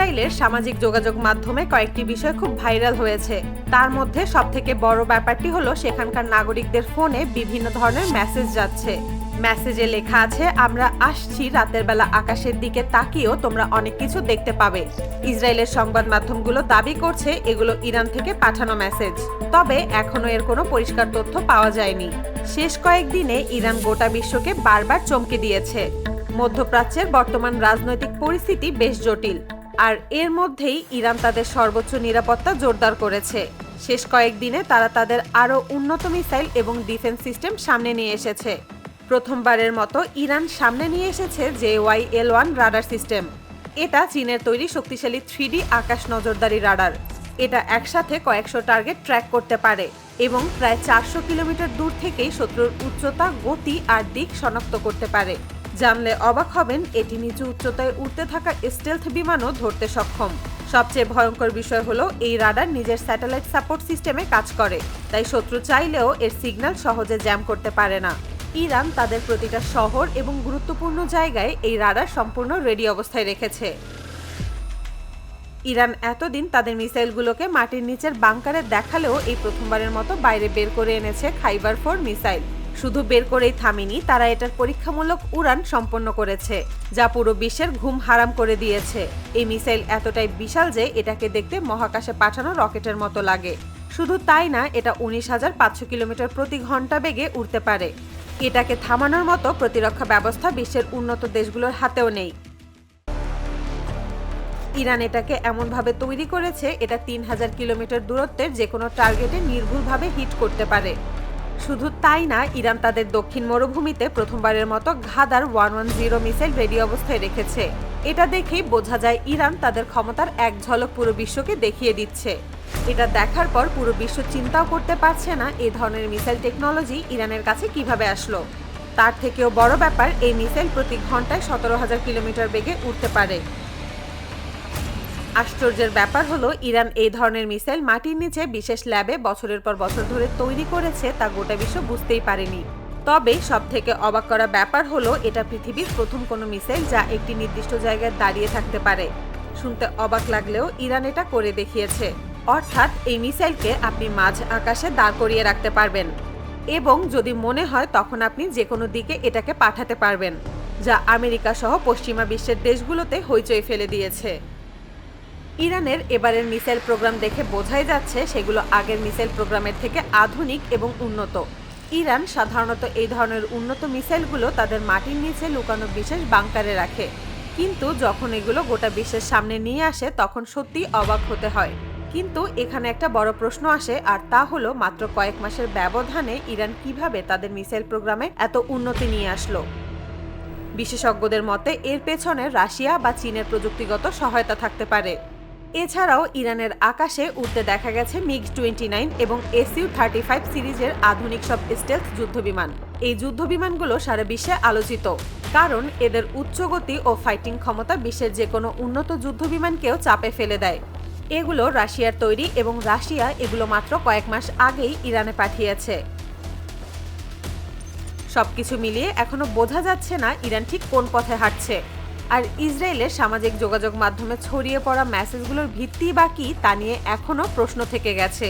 ইসরায়েলের সামাজিক যোগাযোগ মাধ্যমে কয়েকটি বিষয় খুব ভাইরাল হয়েছে। তার মধ্যে সবথেকে বড় ব্যাপারটি হলো সেখানকার নাগরিকদের ফোনে বিভিন্ন ধরনের মেসেজ যাচ্ছে। মেসেজে লেখা আছে, আমরা আসছি, রাতের বেলা আকাশের দিকে তাকিয়েও তোমরা অনেক কিছু দেখতে পাবে। ইসরায়েলের সংবাদ মাধ্যমগুলো দাবি করছে এগুলো ইরান থেকে পাঠানো মেসেজ, তবে এখনো এর কোনো পরিষ্কার তথ্য পাওয়া যায়নি। শেষ কয়েকদিনে ইরান গোটা বিশ্বকে বারবার চমকে দিয়েছে। মধ্যপ্রাচ্যের বর্তমান রাজনৈতিক পরিস্থিতি বেশ জটিল, আর এর মধ্যেই ইরান তাদের সর্বোচ্চ নিরাপত্তা জোরদার করেছে। শেষ কয়েকদিনে তারা তাদের আরও উন্নত মিসাইল এবং ডিফেন্স সিস্টেম সামনে নিয়ে এসেছে। প্রথমবারের মতো ইরান সামনে নিয়ে এসেছে JYL-1 রাডার সিস্টেম। এটা চীনের তৈরি শক্তিশালী 3D আকাশ নজরদারি রাডার। এটা একসাথে কয়েকশো টার্গেট ট্র্যাক করতে পারে এবং প্রায় 400 কিলোমিটার দূর থেকেই শত্রুর উচ্চতা, গতি আর দিক শনাক্ত করতে পারে। জানলে অবাক হবেন, এটি নিচু উচ্চতায় উড়তে থাকা স্টেলথ বিমানও ধরতে সক্ষম। সবচেয়ে ভয়ঙ্কর বিষয় হলো এই রাডার নিজের স্যাটেলাইট সাপোর্ট সিস্টেমে কাজ করে, তাই শত্রু চাইলেও এর সিগন্যাল সহজে জ্যাম করতে পারে না। ইরান তাদের প্রতিটা শহর এবং গুরুত্বপূর্ণ জায়গায় এই রাডার সম্পূর্ণ রেডি অবস্থায় রেখেছে। ইরান এতদিন তাদের মিসাইলগুলোকে মাটির নিচের বাংকারে দেখালেও এই প্রথমবারের মতো বাইরে বের করে এনেছে খাইবার 4 মিসাইল। শুধু বের করেই থামেনি, তারা এটার পরীক্ষামূলক উড়ান সম্পন্ন করেছে, যা পুরো বিশ্বের ঘুম হারাম করে দিয়েছে। এই মিসাইল এতটাই বিশাল যে এটাকে দেখতে মহাকাশে পাঠানো রকেটের মতো লাগে। শুধু তাই না, এটা 19,500 কিলোমিটার প্রতি ঘন্টা বেগে উড়তে পারে। এটাকে থামানোর মতো প্রতিরক্ষা ব্যবস্থা বিশ্বের উন্নত দেশগুলোর হাতেও নেই। ইরান এটাকে এমনভাবে তৈরি করেছে, এটা 3000 কিলোমিটার দূরত্বের যে কোনো টার্গেটে নির্ভুলভাবে হিট করতে পারে। শুধু তাই না, ইরান তাদের দক্ষিণ মরুভূমিতে প্রথমবারের মতো ঘাদার 110 মিসাইল রেডি অবস্থায় রেখেছে। এটা দেখেই বোঝা যায় ইরান তাদের ক্ষমতার এক ঝলক পুরো বিশ্বকে দেখিয়ে দিচ্ছে। এটা দেখার পর পুরো বিশ্ব চিন্তাও করতে পারছে না এই ধরনের মিসাইল টেকনোলজি ইরানের কাছে কিভাবে আসলো। তার থেকেও বড় ব্যাপার, এই মিসাইল প্রতি ঘন্টায় 17,000 কিলোমিটার বেগে উড়তে পারে। আশ্চর্যের ব্যাপার হলো, ইরান এই ধরনের মিসাইল মাটির নিচে বিশেষ ল্যাবে বছরের পর বছর ধরে তৈরি করেছে, তা গোটা বিশ্ব বুঝতেই পারেনি। তবে সবথেকে অবাক করা ব্যাপার হলো, এটা পৃথিবীর প্রথম কোনো মিসাইল যা একটি নির্দিষ্ট জায়গায় দাঁড়িয়ে থাকতে পারে। শুনতে অবাক লাগলেও ইরান এটা করে দেখিয়েছে। অর্থাৎ এই মিসাইলকে আপনি মাঝ আকাশে দাঁড় করিয়ে রাখতে পারবেন এবং যদি মনে হয় তখন আপনি যে কোনো দিকে এটাকে পাঠাতে পারবেন, যা আমেরিকা সহ পশ্চিমা বিশ্বের দেশগুলোতে হইচই ফেলে দিয়েছে। ইরানের এবারের মিসাইল প্রোগ্রাম দেখে বোঝাই যাচ্ছে সেগুলো আগের মিসাইল প্রোগ্রামের থেকে আধুনিক এবং উন্নত। ইরান সাধারণত এই ধরনের উন্নত মিসাইলগুলো তাদের মাটির নিচে লুকানো বিশেষ বাংকারে রাখে, কিন্তু যখন এগুলো গোটা বিশ্বের সামনে নিয়ে আসে তখন সত্যি অবাক হতে হয়। কিন্তু এখানে একটা বড় প্রশ্ন আসে, আর তা হলো মাত্র কয়েক মাসের ব্যবধানে ইরান কিভাবে তাদের মিসাইল প্রোগ্রামে এত উন্নতি নিয়ে আসলো। বিশেষজ্ঞদের মতে এর পেছনে রাশিয়া বা চীনের প্রযুক্তিগত সহায়তা থাকতে পারে। এছাড়াও ইরানের আকাশে উড়তে দেখা গেছে MiG-29 এবং Su-35 সিরিজের আধুনিক সব স্টেলথ যুদ্ধবিমান। এই যুদ্ধবিমানগুলো সারা বিশ্বে আলোচিত, কারণ এদের উচ্চ গতি ও ফাইটিং ক্ষমতা বিশ্বের যে কোনো উন্নত যুদ্ধবিমানকেও চাপে ফেলে দেয়। এগুলো রাশিয়ার তৈরি এবং রাশিয়া এগুলো মাত্র কয়েক মাস আগেই ইরানে পাঠিয়েছে। সবকিছু মিলিয়ে এখনো বোঝা যাচ্ছে না ইরান ঠিক কোন পথে হাঁটছে। আর ইসরায়েলের সামাজিক যোগাযোগ মাধ্যমে ছড়িয়ে পড়া মেসেজগুলোর ভিত্তি বা কি তা নিয়ে এখনো প্রশ্ন থেকে গেছে।